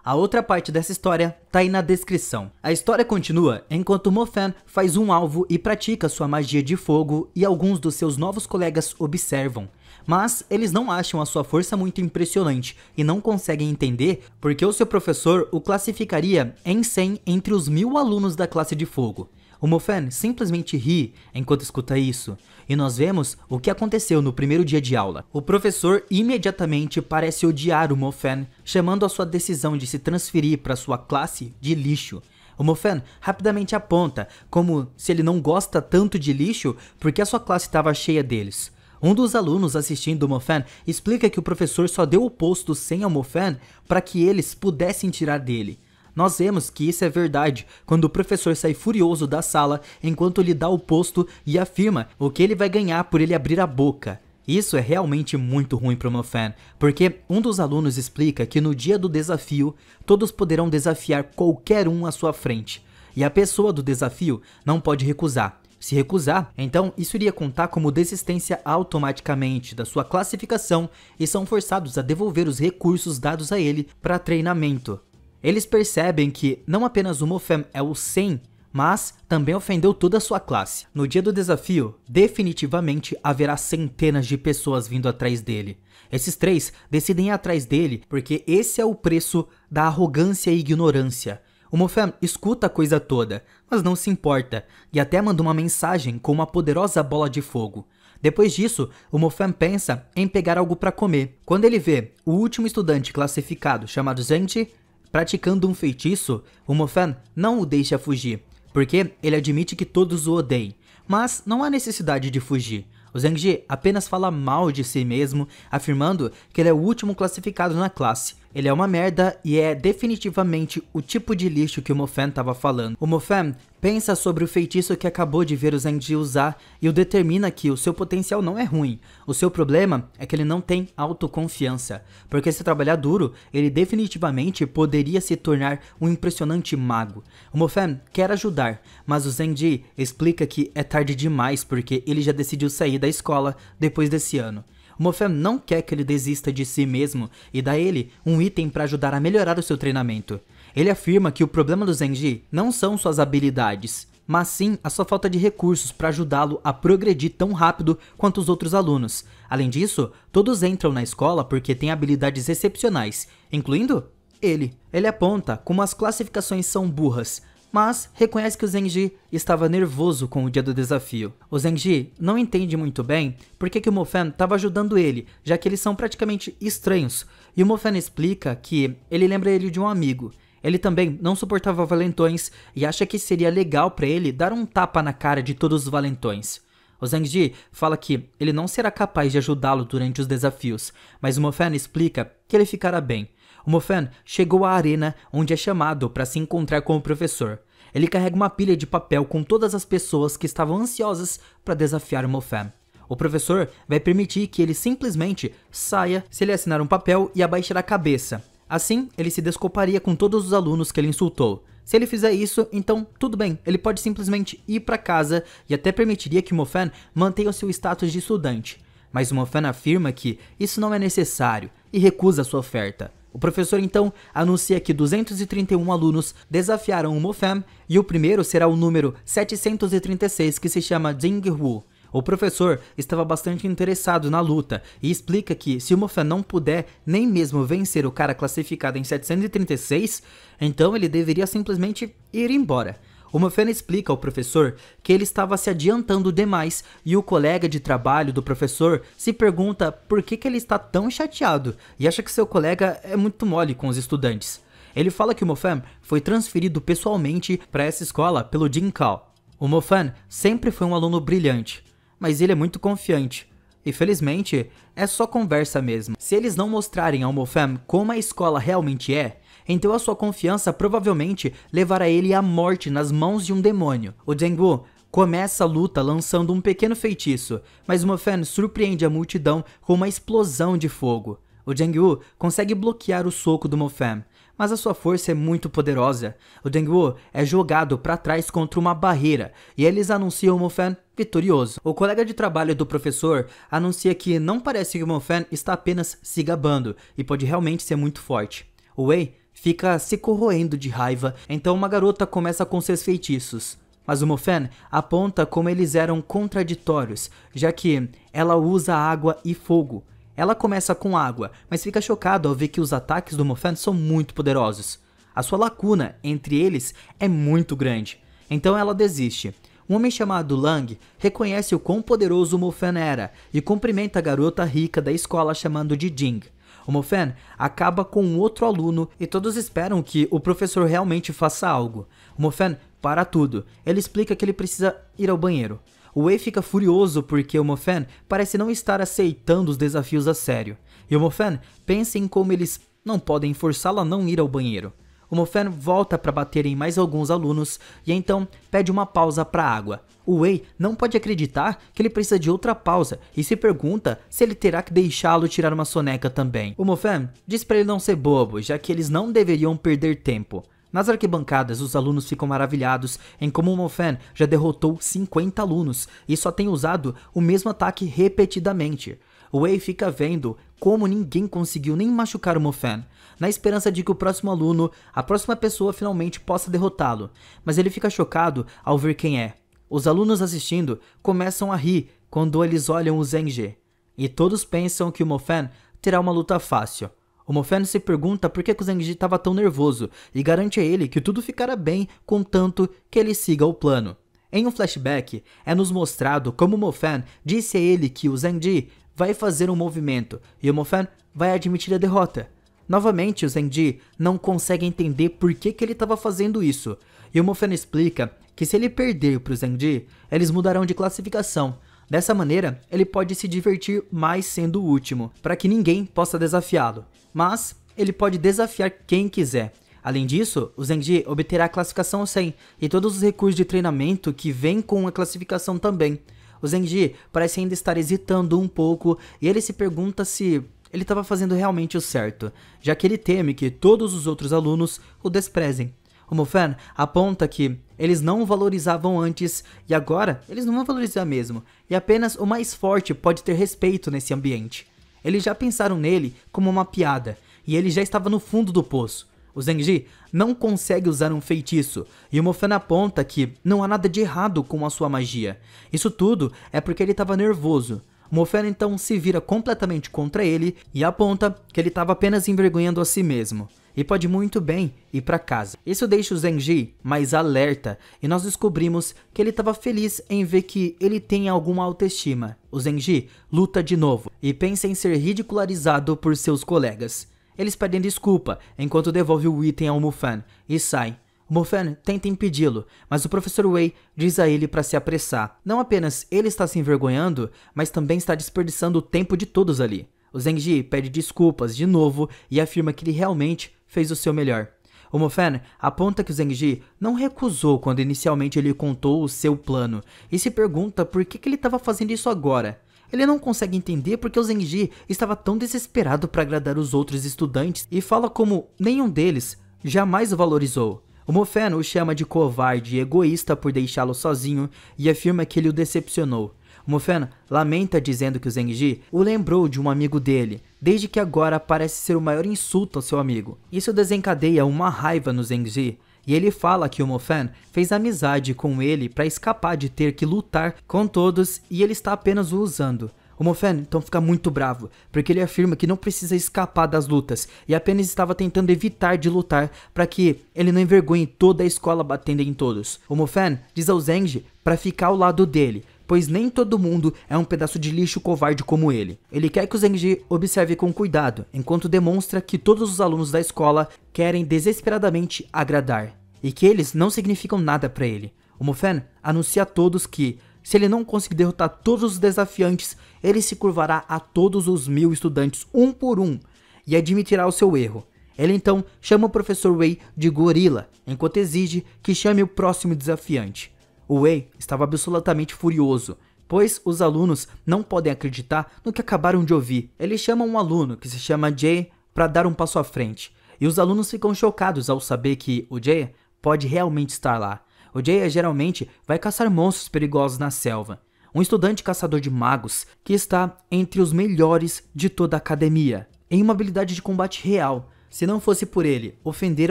A outra parte dessa história tá aí na descrição. A história continua enquanto Mofan faz um alvo e pratica sua magia de fogo e alguns dos seus novos colegas observam. Mas eles não acham a sua força muito impressionante e não conseguem entender porque o seu professor o classificaria em 100 entre os 1000 alunos da classe de fogo. O Mofan simplesmente ri enquanto escuta isso, e nós vemos o que aconteceu no primeiro dia de aula. O professor imediatamente parece odiar o Mofan, chamando a sua decisão de se transferir para sua classe de lixo. O Mofan rapidamente aponta como se ele não gosta tanto de lixo porque a sua classe estava cheia deles. Um dos alunos assistindo o Mofan explica que o professor só deu o posto 100 ao Mofan para que eles pudessem tirar dele. Nós vemos que isso é verdade quando o professor sai furioso da sala enquanto lhe dá o posto e afirma o que ele vai ganhar por ele abrir a boca. Isso é realmente muito ruim para o Mofan, porque um dos alunos explica que no dia do desafio, todos poderão desafiar qualquer um à sua frente, e a pessoa do desafio não pode recusar. Se recusar, então isso iria contar como desistência automaticamente da sua classificação e são forçados a devolver os recursos dados a ele para treinamento. Eles percebem que não apenas o Mofan é o 100, mas também ofendeu toda a sua classe. No dia do desafio, definitivamente haverá centenas de pessoas vindo atrás dele. Esses 3 decidem ir atrás dele porque esse é o preço da arrogância e ignorância. O Mofan escuta a coisa toda, mas não se importa, e até manda uma mensagem com uma poderosa bola de fogo. Depois disso, o Mofan pensa em pegar algo para comer. Quando ele vê o último estudante classificado chamado Zhengji praticando um feitiço, o Mofan não o deixa fugir, porque ele admite que todos o odeiem, mas não há necessidade de fugir. O Zhengji apenas fala mal de si mesmo, afirmando que ele é o último classificado na classe. Ele é uma merda e é definitivamente o tipo de lixo que o Mofan estava falando. O Mofan pensa sobre o feitiço que acabou de ver o Zhengji usar e o determina que o seu potencial não é ruim. O seu problema é que ele não tem autoconfiança, porque se trabalhar duro, ele definitivamente poderia se tornar um impressionante mago. O Mofan quer ajudar, mas o Zhengji explica que é tarde demais porque ele já decidiu sair da escola depois desse ano. O Mofan não quer que ele desista de si mesmo e dá a ele um item para ajudar a melhorar o seu treinamento. Ele afirma que o problema do Zhengji não são suas habilidades, mas sim a sua falta de recursos para ajudá-lo a progredir tão rápido quanto os outros alunos. Além disso, todos entram na escola porque têm habilidades excepcionais, incluindo ele. Ele aponta como as classificações são burras, mas reconhece que o Zhengji estava nervoso com o dia do desafio. O Zhengji não entende muito bem por que o Mofan estava ajudando ele, já que eles são praticamente estranhos, e o Mofan explica que ele lembra ele de um amigo. Ele também não suportava valentões e acha que seria legal para ele dar um tapa na cara de todos os valentões. O Zhengji fala que ele não será capaz de ajudá-lo durante os desafios, mas o Mofan explica que ele ficará bem. O Mofan chegou à arena onde é chamado para se encontrar com o professor. Ele carrega uma pilha de papel com todas as pessoas que estavam ansiosas para desafiar o Mofan. O professor vai permitir que ele simplesmente saia se ele assinar um papel e abaixar a cabeça. Assim, ele se desculparia com todos os alunos que ele insultou. Se ele fizer isso, então tudo bem, ele pode simplesmente ir para casa e até permitiria que o Mofan mantenha o seu status de estudante. Mas o Mofan afirma que isso não é necessário e recusa sua oferta. O professor então anuncia que 231 alunos desafiaram o Mofan e o primeiro será o número 736 que se chama Jingwu. O professor estava bastante interessado na luta e explica que se o Mofan não puder nem mesmo vencer o cara classificado em 736, então ele deveria simplesmente ir embora. O Mofan explica ao professor que ele estava se adiantando demais e o colega de trabalho do professor se pergunta por que ele está tão chateado e acha que seu colega é muito mole com os estudantes. Ele fala que o Mofan foi transferido pessoalmente para essa escola pelo Jin Kao. O Mofan sempre foi um aluno brilhante, mas ele é muito confiante. E felizmente, é só conversa mesmo. Se eles não mostrarem ao Mofan como a escola realmente é, então a sua confiança provavelmente levará ele à morte nas mãos de um demônio. O Jingwu começa a luta lançando um pequeno feitiço, mas o Mofan surpreende a multidão com uma explosão de fogo. O Jingwu consegue bloquear o soco do Mofan, mas a sua força é muito poderosa. O Jingwu é jogado para trás contra uma barreira e eles anunciam o Mofan vitorioso. O colega de trabalho do professor anuncia que não parece que o Mofan está apenas se gabando e pode realmente ser muito forte. O Wei fica se corroendo de raiva, então uma garota começa com seus feitiços. Mas o Mofan aponta como eles eram contraditórios, já que ela usa água e fogo. Ela começa com água, mas fica chocado ao ver que os ataques do Mofan são muito poderosos. A sua lacuna entre eles é muito grande, então ela desiste. Um homem chamado Lang reconhece o quão poderoso o Mofan era e cumprimenta a garota rica da escola chamando de Jing. O Mofan acaba com um outro aluno e todos esperam que o professor realmente faça algo. O Mofan para tudo. Ele explica que ele precisa ir ao banheiro. O Wei fica furioso porque o Mofan parece não estar aceitando os desafios a sério. E o Mofan pensa em como eles não podem forçá-lo a não ir ao banheiro. O Mofan volta para bater em mais alguns alunos e então pede uma pausa para a água. O Wei não pode acreditar que ele precisa de outra pausa e se pergunta se ele terá que deixá-lo tirar uma soneca também. O Mofan diz para ele não ser bobo, já que eles não deveriam perder tempo. Nas arquibancadas, os alunos ficam maravilhados em como o Mofan já derrotou 50 alunos e só tem usado o mesmo ataque repetidamente. O Wei fica vendo como ninguém conseguiu nem machucar o Mofan, na esperança de que o próximo aluno, a próxima pessoa finalmente possa derrotá-lo, mas ele fica chocado ao ver quem é. Os alunos assistindo começam a rir quando eles olham o Zheng Jie, e todos pensam que o Mofan terá uma luta fácil. O Mofan se pergunta por que o Zheng Jie estava tão nervoso e garante a ele que tudo ficará bem contanto que ele siga o plano. Em um flashback, é nos mostrado como o Mofan disse a ele que o Zheng Jie vai fazer um movimento e o Mofan vai admitir a derrota. Novamente, o Zheng Jie não consegue entender por que ele estava fazendo isso, e o Mofan explica que se ele perder para o Zheng Jie, eles mudarão de classificação. Dessa maneira, ele pode se divertir mais sendo o último, para que ninguém possa desafiá-lo. Mas ele pode desafiar quem quiser. Além disso, o Zheng Jie obterá a classificação 100 e todos os recursos de treinamento que vêm com a classificação também. O Zheng Jie parece ainda estar hesitando um pouco e ele se pergunta se ele estava fazendo realmente o certo, já que ele teme que todos os outros alunos o desprezem. O Mofan aponta que eles não o valorizavam antes e agora eles não vão valorizar mesmo, e apenas o mais forte pode ter respeito nesse ambiente. Eles já pensaram nele como uma piada, e ele já estava no fundo do poço. O Zheng Jie não consegue usar um feitiço, e o Mofan aponta que não há nada de errado com a sua magia. Isso tudo é porque ele estava nervoso. O Mofan então se vira completamente contra ele e aponta que ele estava apenas envergonhando a si mesmo. E pode muito bem ir para casa. Isso deixa o Zheng Jie mais alerta e nós descobrimos que ele estava feliz em ver que ele tem alguma autoestima. O Zheng Jie luta de novo e pensa em ser ridicularizado por seus colegas. Eles pedem desculpa enquanto devolve o item ao Mofan e sai. O Mofan tenta impedi-lo, mas o professor Wei diz a ele para se apressar. Não apenas ele está se envergonhando, mas também está desperdiçando o tempo de todos ali. O Zheng Jie pede desculpas de novo e afirma que ele realmente fez o seu melhor. O Mofan aponta que o Zheng Jie não recusou quando inicialmente ele contou o seu plano e se pergunta por que ele estava fazendo isso agora. Ele não consegue entender porque o Zheng Jie estava tão desesperado para agradar os outros estudantes e fala como nenhum deles jamais o valorizou. O Mofan o chama de covarde e egoísta por deixá-lo sozinho e afirma que ele o decepcionou. O Mofan lamenta dizendo que o Zheng Jie o lembrou de um amigo dele, desde que agora parece ser o maior insulto ao seu amigo. Isso desencadeia uma raiva no Zheng Jie, e ele fala que o Mofan fez amizade com ele para escapar de ter que lutar com todos e ele está apenas o usando. O Mofan então fica muito bravo, porque ele afirma que não precisa escapar das lutas e apenas estava tentando evitar de lutar para que ele não envergonhe toda a escola batendo em todos. O Mofan diz ao Zheng Jie para ficar ao lado dele, pois nem todo mundo é um pedaço de lixo covarde como ele. Ele quer que o Zheng Jie observe com cuidado, enquanto demonstra que todos os alunos da escola querem desesperadamente agradar, e que eles não significam nada para ele. O Mofan anuncia a todos que, se ele não conseguir derrotar todos os desafiantes, ele se curvará a todos os 1000 estudantes um por um e admitirá o seu erro. Ele então chama o professor Wei de gorila, enquanto exige que chame o próximo desafiante. O Wei estava absolutamente furioso, pois os alunos não podem acreditar no que acabaram de ouvir. Ele chama um aluno que se chama Jay para dar um passo à frente, e os alunos ficam chocados ao saber que o Jay pode realmente estar lá. O Jay geralmente vai caçar monstros perigosos na selva. Um estudante caçador de magos que está entre os melhores de toda a academia, em uma habilidade de combate real. Se não fosse por ele ofender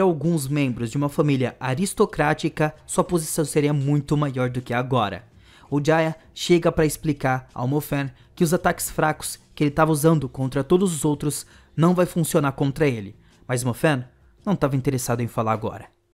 alguns membros de uma família aristocrática, sua posição seria muito maior do que agora. O Jaya chega para explicar ao Mofan que os ataques fracos que ele estava usando contra todos os outros não vai funcionar contra ele, mas Mofan não estava interessado em falar agora.